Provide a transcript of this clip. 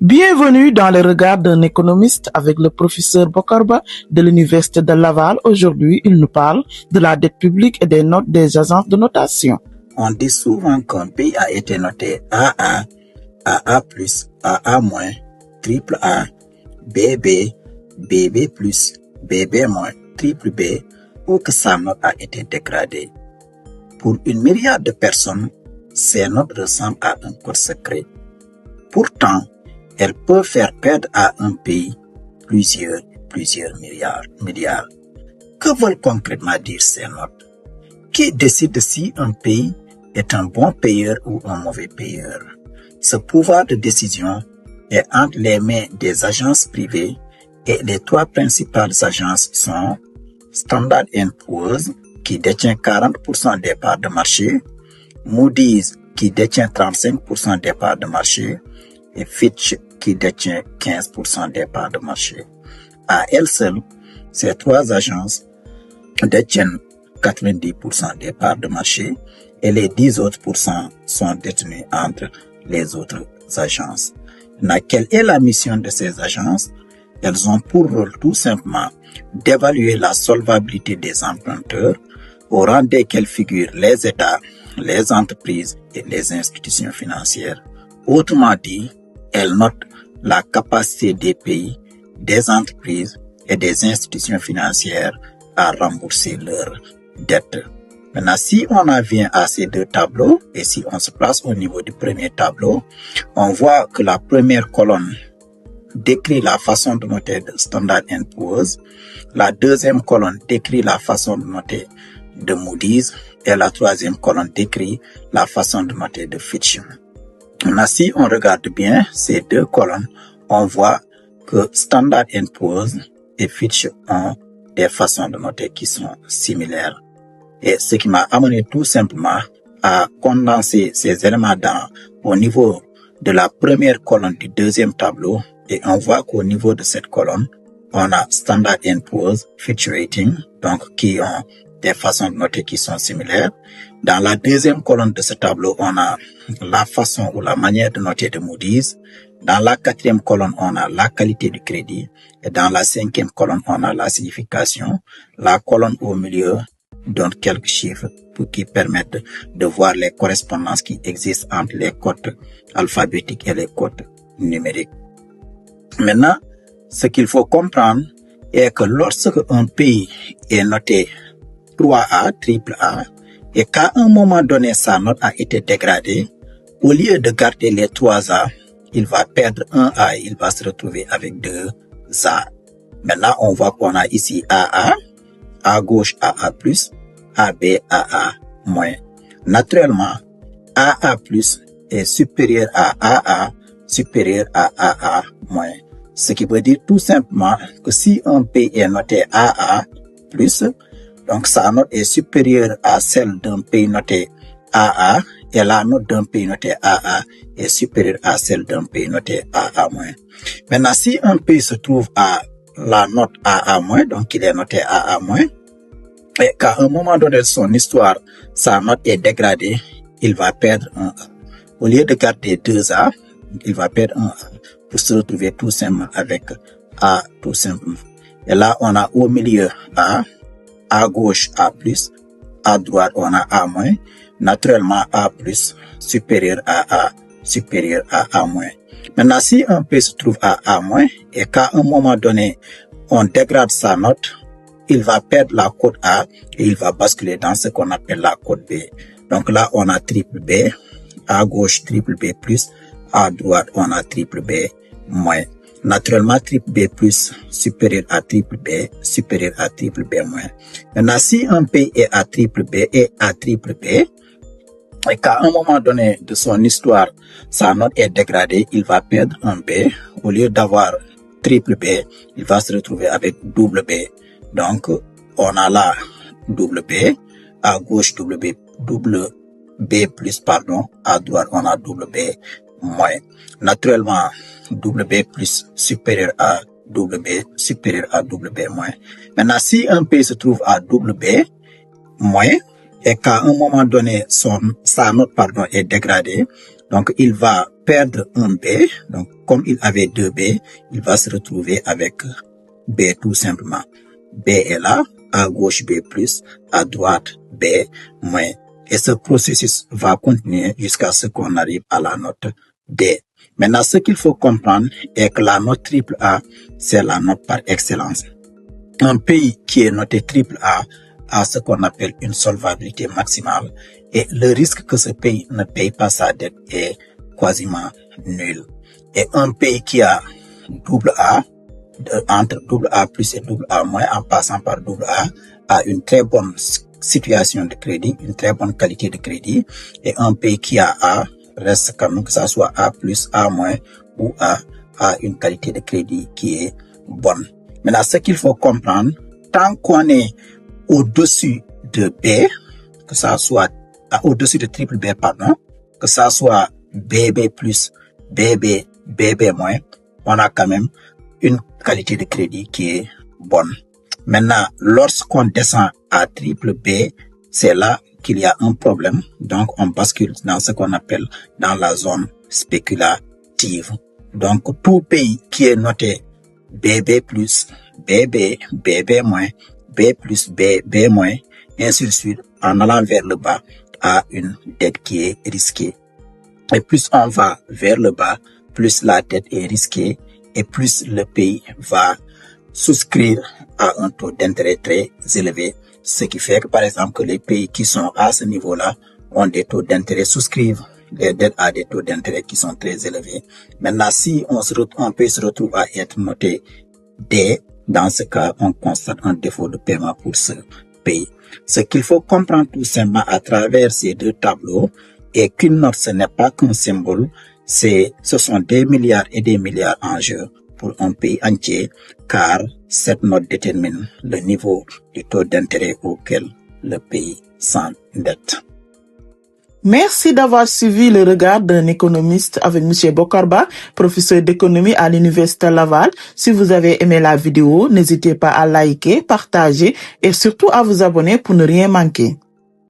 Bienvenue dans le regard d'un économiste avec le professeur Bokarba de l'Université de Laval. Aujourd'hui, il nous parle de la dette publique et des notes des agences de notation. On dit souvent qu'un pays a été noté AA, AA+, AA-, triple A, BB, BB+, BB-, triple B, ou que sa note a été dégradée. Pour une myriade de personnes, ces notes ressemblent à un code secret. Pourtant, elles peuvent faire perdre à un pays plusieurs milliards. Que veulent concrètement dire ces notes? Qui décide si un pays est un bon payeur ou un mauvais payeur? Ce pouvoir de décision est entre les mains des agences privées et les trois principales agences sont Standard & Poor's qui détient 40% des parts de marché, Moody's qui détient 35% des parts de marché et Fitch qui détient 15% des parts de marché. À elles seules, ces trois agences détiennent 90% des parts de marché et les 10 autres pourcents sont détenus entre les autres agences. Quelle est la mission de ces agences? Elles ont pour rôle tout simplement d'évaluer la solvabilité des emprunteurs au rang desquels figurent les États, les entreprises et les institutions financières. Autrement dit, elles notent la capacité des pays, des entreprises et des institutions financières à rembourser leurs dettes. Maintenant, si on en vient à ces deux tableaux et si on se place au niveau du premier tableau, on voit que la première colonne décrit la façon de noter de Standard & Poor's, la deuxième colonne décrit la façon de noter de Moody's et la troisième colonne décrit la façon de noter de Fitch. Maintenant, si on regarde bien ces deux colonnes, on voit que Standard & Poor's et Fitch ont des façons de noter qui sont similaires. Et ce qui m'a amené tout simplement à condenser ces éléments au niveau de la première colonne du deuxième tableau. Et on voit qu'au niveau de cette colonne, on a Standard & Poor's, Fitch Rating, donc qui ont des façons de noter qui sont similaires. Dans la deuxième colonne de ce tableau, on a la façon ou la manière de noter de Moody's. Dans la quatrième colonne, on a la qualité du crédit. Et dans la cinquième colonne, on a la signification. La colonne au milieu donne quelques chiffres qui permettent de voir les correspondances qui existent entre les codes alphabétiques et les codes numériques. Maintenant, ce qu'il faut comprendre est que lorsque un pays est noté 3A, triple A, et qu'à un moment donné, sa note a été dégradée, au lieu de garder les 3A, il va perdre un A et il va se retrouver avec 2 A. Maintenant, on voit qu'on a ici AA, à gauche AA+, AB, AA-. Naturellement, AA+ est supérieur à AA, supérieur à AA-. Ce qui veut dire tout simplement que si un pays est noté AA+, donc sa note est supérieure à celle d'un pays noté AA, et la note d'un pays noté AA est supérieure à celle d'un pays noté AA-. Maintenant, si un pays se trouve à la note AA-, donc il est noté AA-, et qu'à un moment donné de son histoire, sa note est dégradée, il va perdre un A. Au lieu de garder 2 A, il va perdre un A pour se retrouver tout simplement avec A tout simplement. Et là, on a au milieu A, à gauche A+, à droite on a A-. Naturellement A+, supérieur à A, supérieur à A-. Maintenant, si un pays se trouve à A-, et qu'à un moment donné, on dégrade sa note, il va perdre la cote A et il va basculer dans ce qu'on appelle la cote B. Donc là, on a triple B, à gauche triple B+, à droite on a triple B-. Naturellement, triple B+, supérieur à triple B, supérieur à triple B-. Maintenant, si un pays est à triple B et à triple B, et qu'à un moment donné de son histoire, sa note est dégradée, il va perdre un B. Au lieu d'avoir triple B, il va se retrouver avec double B. Donc, on a là double B, à gauche double B+, à droite on a double B-. Naturellement, double B+ supérieur à double B, supérieur à double B-. Maintenant, si un pays se trouve à double B-, et qu'à un moment donné, sa note est dégradée, Donc, il va perdre un B. Donc, comme il avait 2 B, il va se retrouver avec B tout simplement. B est là, à gauche B plus, à droite B moins. Et ce processus va continuer jusqu'à ce qu'on arrive à la note D. Maintenant, ce qu'il faut comprendre est que la note triple A, c'est la note par excellence. Un pays qui est noté triple A a ce qu'on appelle une solvabilité maximale et le risque que ce pays ne paye pas sa dette est quasiment nul. Et un pays qui a double A, entre double A plus et double A moins en passant par double A une très bonne situation de crédit, une très bonne qualité de crédit. Et un pays qui a A reste quand même, que ça soit A plus, A moins ou A une qualité de crédit qui est bonne. Maintenant, ce qu'il faut comprendre, tant qu'on est au-dessus de B, que ça soit au-dessus de triple B, pardon, que ça soit BB plus, BB moins, on a quand même une qualité de crédit qui est bonne. Maintenant, lorsqu'on descend à triple B, c'est là qu'il y a un problème. Donc, on bascule dans ce qu'on appelle dans la zone spéculative. Donc, tout pays qui est noté BB plus, BB moins, B plus, B moins, ainsi de suite, en allant vers le bas, a une dette qui est risquée. Et plus on va vers le bas, plus la dette est risquée et plus le pays va souscrire à un taux d'intérêt très élevé. Ce qui fait que, par exemple, que les pays qui sont à ce niveau-là ont des taux d'intérêt, souscrivent les dettes à des taux d'intérêt qui sont très élevés. Maintenant, si on peut se retrouver à être noté D, dans ce cas, on constate un défaut de paiement pour ce pays. Ce qu'il faut comprendre tout simplement à travers ces deux tableaux est qu'une note, ce n'est pas qu'un symbole, ce sont des milliards et des milliards en jeu pour un pays entier, car cette note détermine le niveau du taux d'intérêt auquel le pays s'endette. Merci d'avoir suivi le regard d'un économiste avec M. Bokarba, professeur d'économie à l'Université Laval. Si vous avez aimé la vidéo, n'hésitez pas à liker, partager et surtout à vous abonner pour ne rien manquer.